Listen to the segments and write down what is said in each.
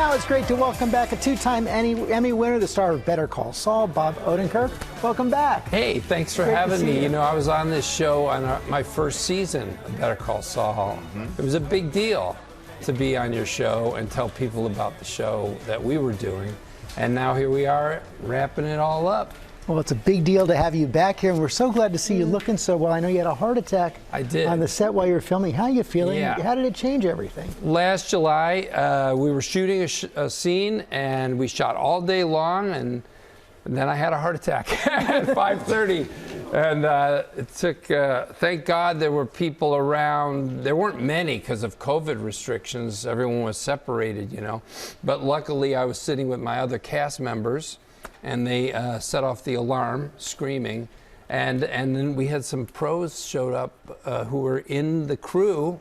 now it's great to welcome back a two-time Emmy winner, the star of Better Call Saul, Bob Odenkirk. Welcome back. Hey, thanks for having me. You know, I was on this show on my first season of Better Call Saul. It was a big deal to be on your show and tell people about the show that we were doing. And now here we are, wrapping it all up. Well, it's a big deal to have you back here, and we're so glad to see you looking so well. I know you had a heart attack on the set while you were filming. How are you feeling? Yeah. How did it change everything? Last July, we were shooting a scene, and we shot all day long, and then I had a heart attack at 5:30. And it took, thank God there were people around. There weren't many because of COVID restrictions. Everyone was separated, you know. But luckily, I was sitting with my other cast members, and they set off the alarm, screaming. And then we had some pros showed up who were in the crew,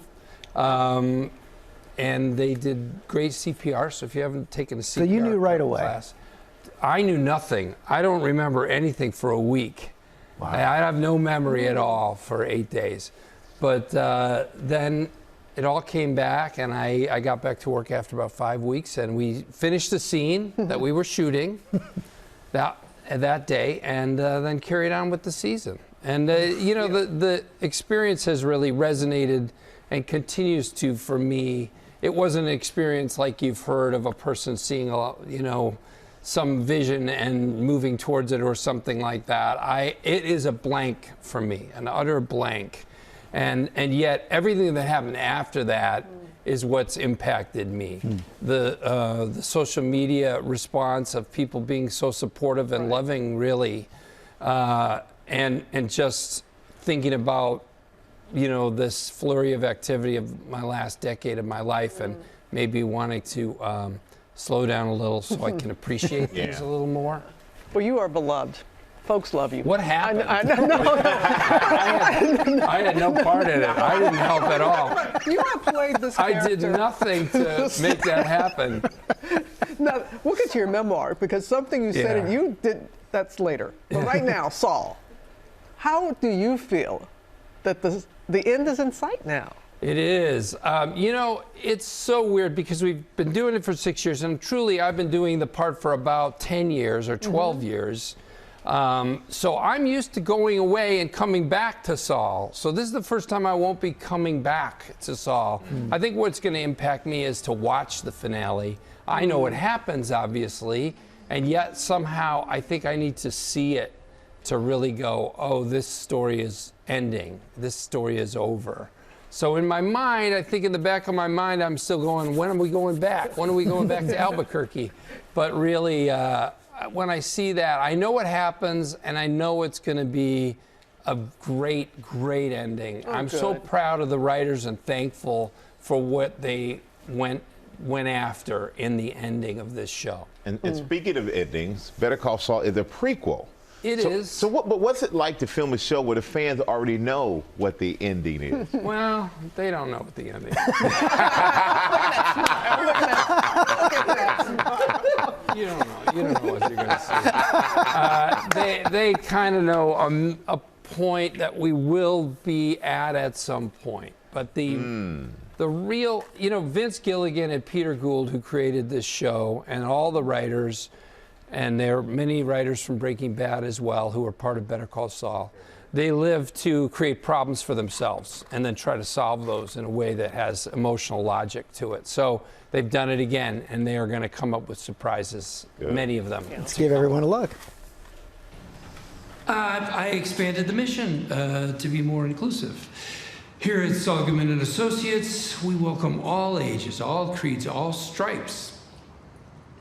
and they did great CPR. So if you haven't taken a CPR so you knew right away. Class, I knew nothing. I don't remember anything for a week. Wow. I have no memory at all for 8 days. But then it all came back, and I got back to work after about 5 weeks, and we finished the scene that we were shooting that day, and then carried on with the season. And you know, the experience has really resonated and continues to for me. It wasn't an experience like you've heard of a person seeing some vision and moving towards it or something like that. It is a blank for me, an utter blank. And yet everything that happened after that is what's impacted me. The social media response of people being so supportive and loving, really, and just thinking about, you know, this flurry of activity of my last decade of my life, and maybe wanting to slow down a little so I can appreciate things a little more. Well, you are beloved. Folks love you. What happened? I had no part in it. I didn't help at all. You have played this character. I did nothing to make that happen. Now, we'll get to your memoir, because something you said and you did, that's later. But right now, Saul, how do you feel that the end is in sight now? It is. You know, it's so weird because we've been doing it for 6 years, and truly I've been doing the part for about 10 years or 12 years. So I'm used to going away and coming back to Saul. So this is the first time I won't be coming back to Saul. I think what's going to impact me is to watch the finale. I know what happens, obviously, and yet somehow I think I need to see it to really go, oh, this story is ending. This story is over. So in my mind, I think in the back of my mind, I'm still going, when are we going back? When are we going back to Albuquerque? But really, when I see that, I know what happens, and I know it's going to be a great, great ending. I'm so proud of the writers and thankful for what they went after in the ending of this show. And speaking of endings, Better Call Saul is a prequel. It is. So what's it like to film a show where the fans already know what the ending is? Well, they don't know what the ending is. You don't know. You don't know what you're going to see. They kind of know a point that we will be at some point. But the real, you know, Vince Gilligan and Peter Gould, who created this show, and all the writers, and there are many writers from Breaking Bad as well who are part of Better Call Saul. They live to create problems for themselves and then try to solve those in a way that has emotional logic to it. So they've done it again, and they are going to come up with surprises, many of them. Let's give everyone a look. I expanded the mission to be more inclusive. Here at Saul Goodman and Associates, we welcome all ages, all creeds, all stripes.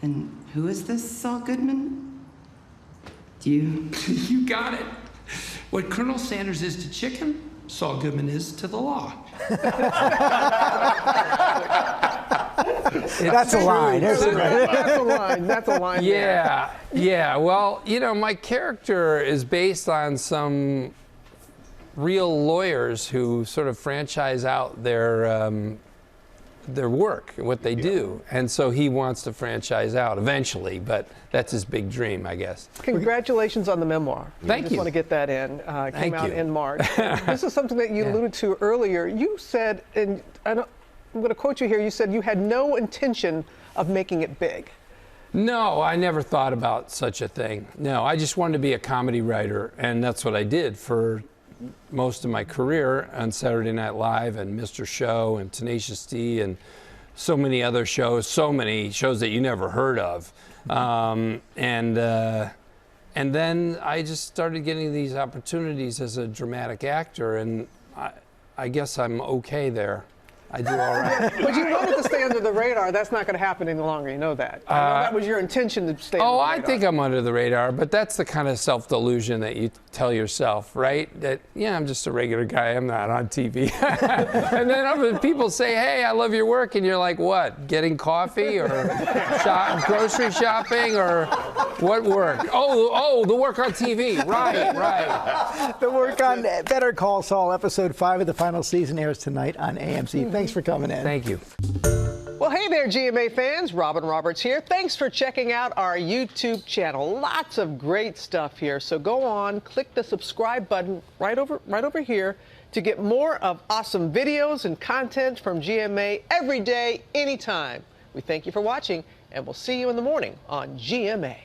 And who is this Saul Goodman? You? You got it. What Colonel Sanders is to chicken, Saul Goodman is to the law. That's a line, isn't it? That's a line. That's a line. Yeah, yeah. Well, you know, my character is based on some real lawyers who sort of franchise out their work, what they do. And so he wants to franchise out eventually, but that's his big dream, I guess. Congratulations on the memoir. Thank you. I just want to get that in. Came out in March. This is something that you alluded to earlier. You said, and I'm going to quote you here, you said you had no intention of making it big? No, I never thought about such a thing. No, I just wanted to be a comedy writer, and that's what I did for most of my career on Saturday Night Live and Mr. Show and Tenacious D and so many other shows, so many shows that you never heard of. And then I just started getting these opportunities as a dramatic actor, and I guess I'm okay there. I do all right. But you wanted to stay under the radar. That's not going to happen any longer. You know that. I know that was your intention to stay under the radar. I think I'm under the radar, but that's the kind of self-delusion that you tell yourself, right? That, yeah, I'm just a regular guy. I'm not on TV. And then other people say, hey, I love your work. And you're like, what? Getting coffee or grocery shopping or what work? Oh, the work on TV. Right. The work on Better Call Saul, episode 5 of the final season airs tonight on AMC. Thanks for coming in. Thank you. Well, hey there, GMA fans. Robin Roberts here. Thanks for checking out our YouTube channel. Lots of great stuff here. So go on, click the subscribe button right over here to get more of awesome videos and content from GMA every day, anytime. We thank you for watching, and we'll see you in the morning on GMA.